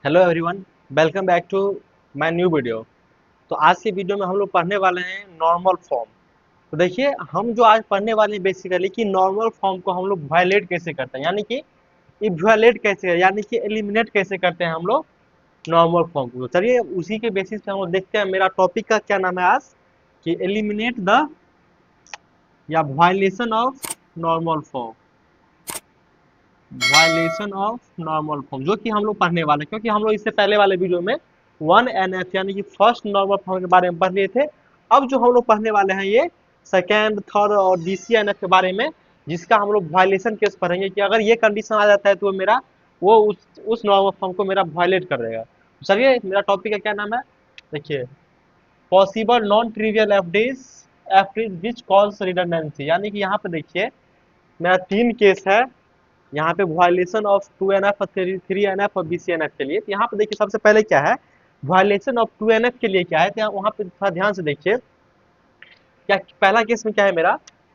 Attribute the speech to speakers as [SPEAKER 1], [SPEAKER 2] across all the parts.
[SPEAKER 1] Hello everyone, welcome back to my new video. तो आज की वीडियो में हम लोग पढ़ने वाले हैं नॉर्मल फॉर्म। तो देखिए, हम जो आज पढ़ने वाले हैं बेसिकली कि नॉर्मल फॉर्म को हम लोग वायलेट कैसे करते हैं, यानी कि इवैल्यूएट कैसे, यानी कि एलिमिनेट कैसे करते हैं हम लोग नॉर्मल फॉर्म को। तो चलिए उसी के बेसिस पे हम लोग देखते हैं। मेरा टॉपिक का क्या नाम है आज, कि एलिमिनेट द या violation of normal form. Violation of normal form जो कि हम लोग पढ़ने वाले हैं, क्योंकि हम लोग इससे पहले वाले वीडियो में 1NF यानी कि फर्स्ट नॉर्मल फॉर्म के बारे में पढ़ लिए थे। अब जो हम लोग पढ़ने वाले हैं ये सेकेंड, थर्ड और DCNF के बारे में, जिसका हम लोग वायलेशन केस पढ़ेंगे कि अगर ये कंडीशन आ जाता है तो मेरा वो उस नॉर्मल फॉर्म को मेरा वायलेट कर देगा। चलिए, मेरा टॉपिक का क्या नाम है, देखिए, possible non trivial FDs which cause redundancy. यानी कि यहाँ पे देखिए, मेरा 3 केस है यहाँ पे वायलेशन ऑफ 2NF और 3NF और BCNF के लिए। तो यहाँ पे देखिए, सबसे पहले क्या है, वायलेशन ऑफ 2NF के लिए क्या है, तो वहाँ पे थोड़ा ध्यान से देखिए। क्या पहला केस में क्या है, मेरा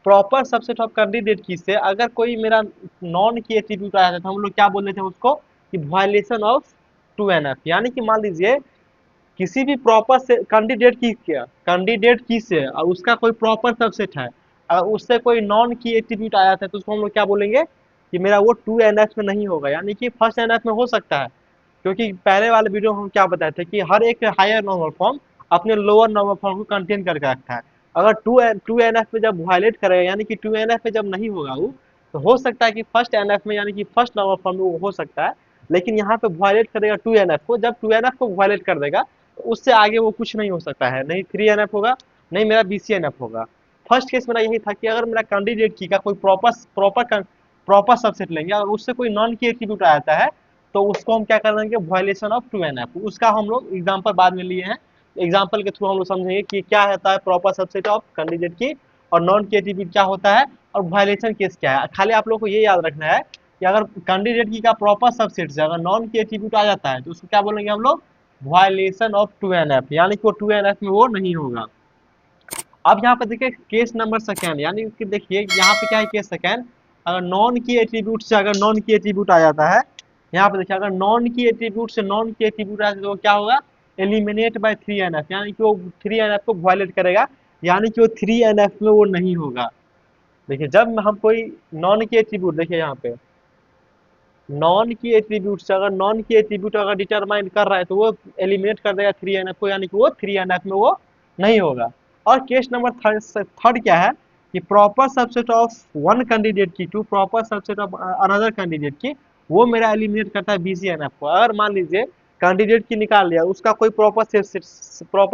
[SPEAKER 1] प्रॉपर सबसेट ऑफ कैंडिडेट की से अगर कोई मेरा नॉन की एट्रीब्यूट आया था तो हम लोग क्या बोल रहे थे उसको, कि वायलेशन ऑफ 2NF। यानी कि मान लीजिए किसी भी प्रॉपर से कैंडिडेट की से और उसका कोई प्रॉपर सबसेट है, अगर उससे कोई नॉन की एट्रीब्यूट आया था तो उसको हम लोग क्या बोलेंगे कि मेरा वो 2NF में नहीं होगा, यानी कि फर्स्ट NF में हो सकता है। क्योंकि पहले वाले वीडियो में हम क्या बताए थे कि हर एक हायर नॉर्मल फॉर्म अपने लोअर नॉर्मल फॉर्म को कंटेन करके रखता है। अगर टू एन एफ में जब वायलेट करेगा, यानी कि 2NF में जब नहीं होगा वो, तो हो सकता है कि फर्स्ट NF में यानी कि फर्स्ट नॉर्मल फॉर्म में वो हो सकता है। लेकिन यहाँ पे वायलेट करेगा 2NF को, जब 2NF को वायलेट कर देगा तो उससे आगे वो कुछ नहीं हो सकता है, नहीं 3NF होगा, नहीं मेरा BCNF होगा। फर्स्ट केस मेरा यही था कि अगर मेरा कैंडिडेट की का कोई प्रॉपर सबसेट लेंगे और उससे कोई नॉन की एट्रीब्यूट आ जाता है तो उसको हम क्या कर देंगे, वायलेशन ऑफ 2NF। उसका हम लोग एग्जांपल बाद में लिए हैं, एग्जांपल के थ्रू हम लोग समझेंगे कि क्या होता है प्रॉपर सबसेट ऑफ कैंडिडेट की और नॉन की एट्रीब्यूट क्या होता है और वायलेशन केस क्या है। खाली आप लोग को ये याद रखना है कि अगर कैंडिडेट की का प्रॉपर सबसेट से अगर नॉन की एट्रीब्यूट आ जाता है तो उसको क्या बोलेंगे हम लोग, वायलेशन ऑफ 2NF, यानी कि वो 2NF में वो नहीं होगा। अब यहाँ पे देखिए केस नंबर सेकेंड, यानी कि देखिए यहाँ पे क्या है, केस सेकेंड, अगर नॉन की एट्रीब्यूट से अगर नॉन की एट्रीब्यूट आ जाता है, यहाँ पे देखिए अगर नॉन की एट्रीब्यूट से नॉन की एट्रीब्यूट आया तो क्या होगा, एलिमिनेट बाय 3NF, यानी कि वो 3NF को वायलेट करेगा, यानी कि वो 3NF में वो नहीं होगा। देखिए जब हम कोई नॉन की एट्रीब्यूट, देखिए यहाँ पे नॉन की एट्रीब्यूट से अगर नॉन की एट्रीब्यूट अगर डिटरमाइन कर रहा है तो वो एलिमिनेट कर देगा 3NF को, यानी कि वो 3NF में वो नहीं होगा। और केस नंबर थर्ड क्या है, कि proper subset of one candidate की to proper subset of another candidate की, वो मेरा एलिमिनेट करता है BCNF को। अगर मान लीजिए कैंडिडेट की निकाल लिया, उसका कोई प्रॉपर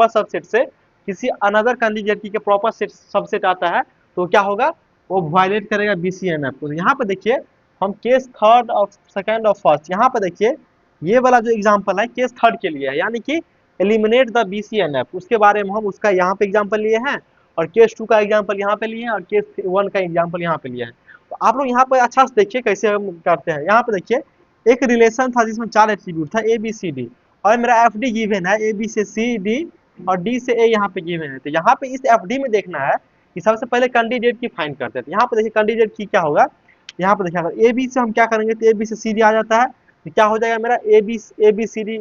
[SPEAKER 1] सबसेट से किसी अनदर कैंडिडेट की प्रॉपर सबसेट आता है तो क्या होगा, वो वायलेट करेगा BCNF को। यहाँ पे देखिए हम केस थर्ड और सेकंड और फर्स्ट, यहाँ पे देखिए ये वाला जो एग्जांपल है केस थर्ड के लिए है, यानी कि एलिमिनेट द BCNF, उसके बारे में हम उसका यहाँ पे एग्जांपल लिए हैं और केस 2 का एग्जांपल यहाँ पे लिए हैं और केस 1 का एग्जांपल यहाँ पे लिए हैं। तो आप लोग यहाँ पे अच्छा से देखिए कैसे हम करते हैं। यहाँ पे देखिए एक रिलेशन था जिसमें 4 एट्रीब्यूट था ABCD, और मेरा FD गिवन है AB से CD और D से A यहाँ पे गिवन है। तो यहाँ पे इस FD में देखना है कि सबसे पहले कैंडिडेट की फाइंड करते हैं। तो यहाँ पे देखिए कैंडिडेट की क्या होगा, यहाँ पे देखिए अगर ए बी से हम क्या करेंगे तो ए बी से सी डी आ जाता है, तो क्या हो जाएगा मेरा A B C D,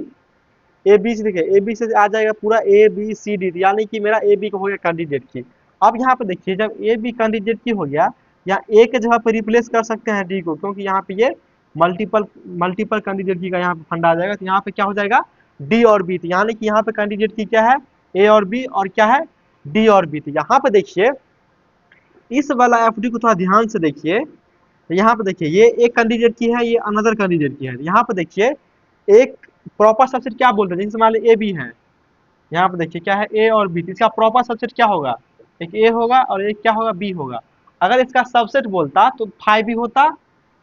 [SPEAKER 1] A B से देखिए ए बी से आ जाएगा पूरा ABCD, यानी कि मेरा ए बी का हो गया कैंडिडेट की। अब यहाँ पे देखिए जब ए बी कैंडिडेट की हो गया, या ए के जगह पे रिप्लेस कर सकते हैं डी को, क्योंकि यहाँ पे ये मल्टीपल मल्टीपल कैंडिडेट की का यहाँ पे फंडा आ जाएगा। तो यहाँ पे क्या हो जाएगा, डी और बी, तो यानी कि यहाँ पे कैंडिडेट की क्या है, ए और बी, और क्या है, डी और बी। तो यहाँ पे देखिए इस वाला एफडी को थोड़ा ध्यान से देखिए। यहाँ पे देखिए ये एक कैंडिडेट की है, ये अनदर कैंडिडेट की है। यहाँ पे देखिए एक प्रॉपर सबसेट क्या बोलते हैं, जैसे मान लीजिए ए बी है, यहाँ पे देखिए क्या है ए और बी, तो इसका प्रॉपर सबसेट क्या होगा, एक ए होगा और एक क्या होगा, बी होगा। अगर इसका सबसेट बोलता तो फाइव भी होता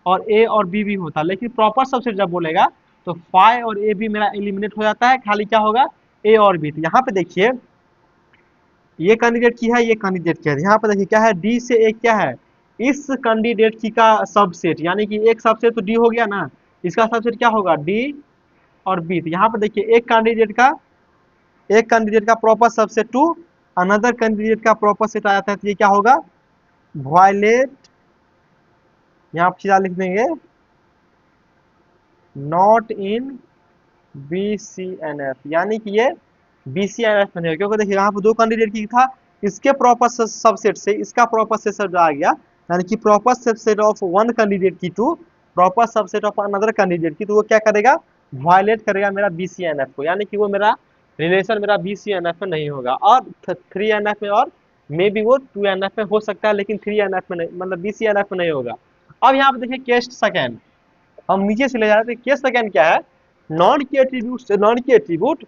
[SPEAKER 1] और ए और बी भी होता, लेकिन प्रॉपर सबसेट जब बोलेगा तो फाइव और ए बी मेरा एलिमिनेट हो जाता है, खाली क्या होगा, ए और बी। तो यहाँ पे देखिए ये कैंडिडेट की है, ये कैंडिडेट की है। यहाँ पे देखिए क्या है, डी से एक क्या है, इस कैंडिडेट की का सबसेट, यानी कि एक सबसेट तो डी हो गया ना, इसका सबसेट क्या होगा, डी और बी। तो यहाँ पे देखिए एक कैंडिडेट का proper subset to another candidate का प्रॉपर सेट आ जाता है, तो ये क्या होगा, वायलेट, यहाँ पे सीधा लिख देंगे नॉट इन BCNF, यानी कि ये BCNF में नहीं होगा, क्योंकि देखिए यहाँ पे दो कैंडिडेट की था, इसके प्रॉपर सबसेट से इसका प्रॉपर सबसेट आ गया, यानी कि proper subset of one candidate की to proper subset of another candidate की, तो वो क्या करेगा, वायलेट करेगा मेरा BCNF को, यानी कि वो मेरा रिलेशन मेरा BCNF में नहीं होगा। और 3NF में, और मे बी वो 2NF में हो सकता है, लेकिन 3NF में नहीं, मतलब BCNF में नहीं होगा। अब यहाँ पे देखिए केस सेकेंड, हम नीचे से ले जा रहे थे। केस सेकेंड क्या है, नॉन की एट्रीब्यूट से नॉन की एट्रीब्यूट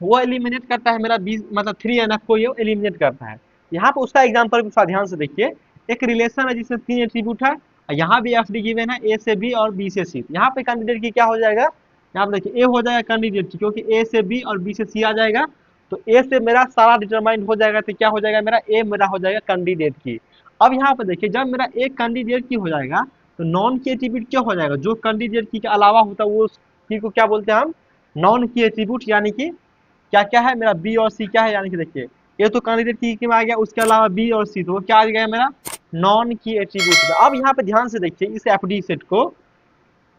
[SPEAKER 1] वो एलिमिनेट करता है मेरा मतलब 3NF को, ये एलिमिनेट करता है। यहाँ पे उसका एग्जांपल भी थोड़ा ध्यान से देखिए। एक रिलेशन है जिसमें 3 एट्रीब्यूट है, यहाँ भी FD गिवन है, A से B और B से C। यहाँ पे कैंडिडेट की क्या हो जाएगा, यहाँ पे देखिए A हो जाएगा कैंडिडेट की, क्योंकि A से B और B से C आ जाएगा, तो A से मेरा सारा डिटरमाइन हो जाएगा, तो क्या हो जाएगा मेरा A मेरा हो जाएगा कैंडिडेट की। अब यहाँ पे देखिए जब मेरा एक कैंडिडेट की हो जाएगा, तो नॉन की एट्रीब्यूट क्या हो जाएगा, जो कैंडिडेट की के अलावा होता है वो की को क्या बोलते हैं हम, नॉन की एट्रीब्यूट। यानी कि क्या क्या है मेरा बी और सी क्या है, यानी कि देखिए ये तो कैंडिडेट की में आ गया, उसके अलावा बी और सी, तो वो क्या आ गया मेरा नॉन की एट्रीब्यूट। अब यहाँ पे ध्यान से देखिए इस एफडी सेट को,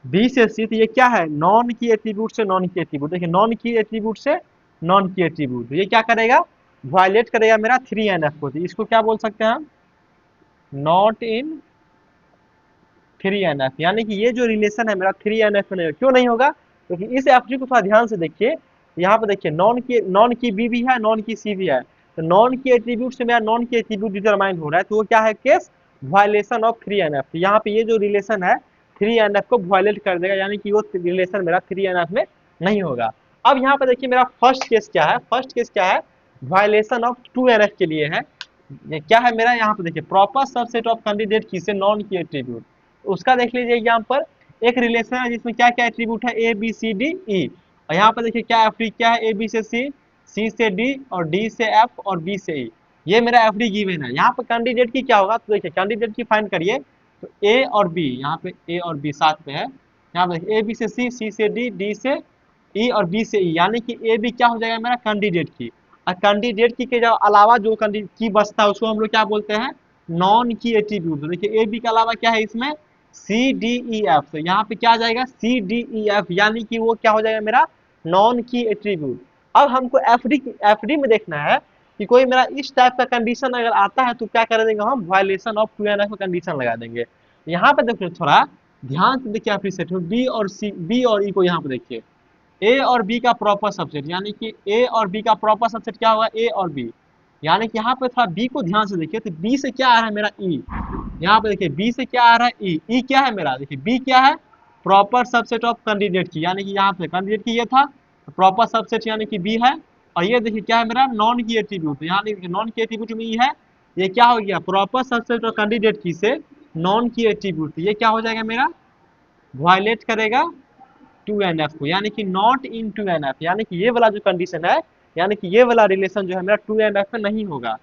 [SPEAKER 1] बी से सी, तो ये क्या है, नॉन की एट्रीब्यूट से नॉन की एट्रीब्यूट। देखिए नॉन की एट्रीब्यूट से नॉन की एट्रीब्यूट, तो ये क्या करेगा, वायलेट करेगा मेरा 3NF को, तो इसको क्या बोल सकते हैं हम, नॉट इन 3NF। यानी कि ये जो रिलेशन है मेरा 3NF में नहीं, क्यों नहीं होगा, क्योंकि इस एफडी को थोड़ा ध्यान से देखिए। यहाँ पे देखिए नॉन की बी भी है, नॉन की सी भी है, तो नॉन की एट्रीब्यूट से मेरा नॉन की एट्रीब्यूट डिटरमाइन हो रहा है, तो वो क्या है केस, वायलेशन ऑफ 3NF। तो यहाँ पे ये जो रिलेशन है 3NF को वायलेट कर देगा, यानी कि वो रिलेशन मेरा 3NF में नहीं होगा। अब यहाँ पे देखिए मेरा फर्स्ट केस क्या है, फर्स्ट केस क्या है, वायलेशन ऑफ 2NF के लिए है। ये क्या है मेरा, यहाँ पे देखिए प्रॉपर सबसेट ऑफ कैंडिडेट की से नॉन की एट्रीब्यूट, उसका देख लीजिए यहाँ पर। एक रिलेशन है जिसमें क्या क्या एट्रीब्यूट है, ए बी सी डी ई, और यहाँ पर देखिए क्या एफडी क्या है, ए बी से सी, सी से डी और डी से एफ और बी से ई, ये मेरा एफडी गिवन है। यहाँ पर कैंडिडेट की क्या होगा, तो देखिए कैंडिडेट की फाइंड करिए, तो ए और बी, यहाँ पे ए और बी साथ में है, यहाँ पे देखिए ए बी से सी, सी से डी, डी से ई और बी से ई, यानी कि ए बी क्या हो जाएगा मेरा कैंडिडेट की। और कैंडिडेट की के जो अलावा जो कैंडिडेट की बचता है उसको हम लोग क्या बोलते हैं, नॉन की एट्रीब्यूट। देखिए ए बी के अलावा क्या है इसमें, सी डी ई एफ, तो यहाँ पे क्या आ जाएगा सी डी ई एफ, यानी कि वो क्या हो जाएगा मेरा नॉन की एट्रीब्यूट। अब हमको एफडी में देखना है कि कोई मेरा इस टाइप का कंडीशन अगर आता है, तो क्या कर देंगे हम, वायलेशन ऑफ 2NF का कंडीशन लगा देंगे। यहाँ पे देखिए थोड़ा ध्यान से देखिए, आप सेट बी और सी, बी और ई को यहाँ पे देखिए, ए और बी का प्रॉपर सबसेट, यानी कि ए और बी का प्रॉपर सबसेट क्या होगा, ए और बी, यानी कि यहाँ पे थोड़ा बी को ध्यान से देखिए, तो बी से क्या आ रहा है मेरा ई, यहाँ पे देखिए बी से क्या आ रहा है ई, ई क्या है मेरा, देखिए बी क्या है, प्रॉपर सबसेट ऑफ कैंडिडेट की, यानी कि यहाँ पे कैंडिडेट की ये था प्रॉपर सबसेट, यानी कि बी है। और ये देखिए क्या है मेरा नॉन की एट्रीब्यूट, यानी कि नॉन की एट्रीब्यूट में ई है, ये क्या हो गया प्रॉपर सबसेट ऑफ कैंडिडेट की से नॉन की एट्रीब्यूट, ये क्या हो जाएगा मेरा वायलेट करेगा 2NF को, यानी कि नॉट इन 2NF, यानी कि ये वाला जो कंडीशन है, यानी कि ये वाला रिलेशन जो है मेरा 2NF में नहीं होगा।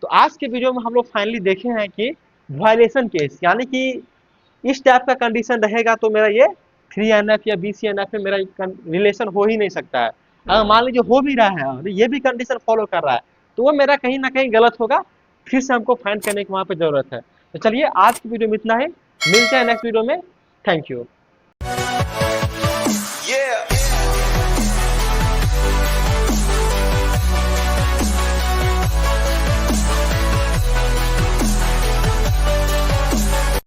[SPEAKER 1] तो आज के वीडियो में हम लोग फाइनली देखे हैं कि वायलेशन केस, यानी कि इस टाइप का कंडीशन रहेगा तो मेरा ये 3NF या BCNF में मेरा रिलेशन हो ही नहीं सकता है। अगर मान लीजिए हो भी रहा है और ये भी कंडीशन फॉलो कर रहा है, तो वो मेरा कहीं ना कहीं गलत होगा, फिर से हमको फाइंड करने की वहाँ पे जरूरत है। तो चलिए आज की वीडियो में इतना ही, मिलते हैं नेक्स्ट वीडियो में। Thank you.